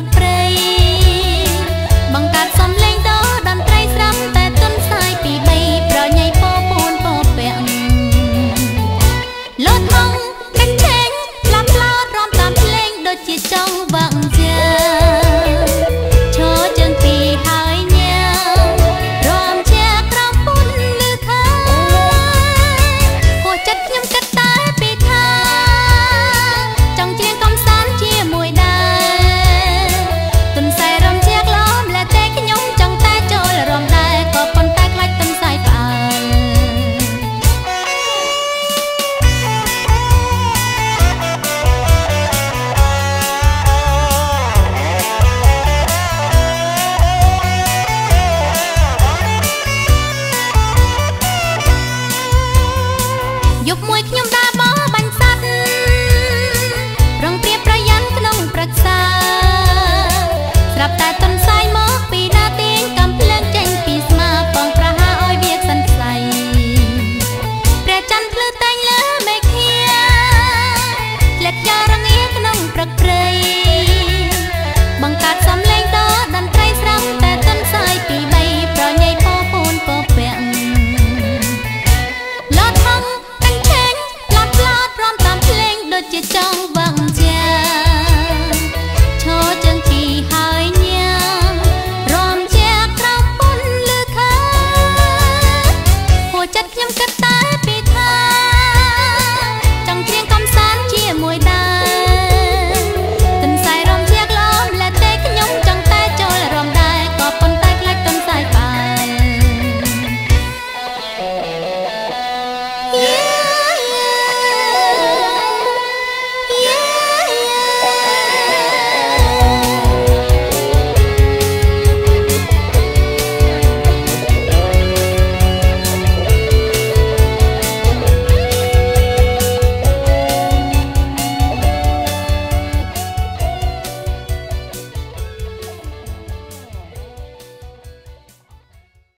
កព្រៃបង្កើតសំឡេងដោតន្ត្រីស្រាប់តែទុនសាយពីបីប្រញ៉ៃពោពួនពោពាក់លោតមកកាច់ឆេងផ្លាប់ផ្លោតរំតាមភ្លេងដូចជាចង់វាក់ជាឈរជើងពីហើយញ៉ារំជាក្រំពុនលឺថាហួចចិត្តខ្ញុំគិតតែពីថាចង់ច្រៀងកំសាន្តជាមួយដែរទុនសាយរំជាក្លំលែតែខ្ញុំចង់តែចូលរំដែរក៏ប៉ុន្តែខ្លាចទុនសាយផ្អើលយប់មួយខ្ញុំដើរបោះបាញ់សัตว์រងព្រៀបប្រយ័ត្នក្នុងព្រឹក្សាស្រាប់តែទុនសាយមកពីណាទៀងកំភ្លើងចេញពីស្មាបងប្រហាឲ្យវាសិនស្ស័យព្រះច័ន្ទភ្លឺតែងលើមេឃាធ្លាក់យ៉ារងាក្នុងព្រឹកព្រៃបង្កើត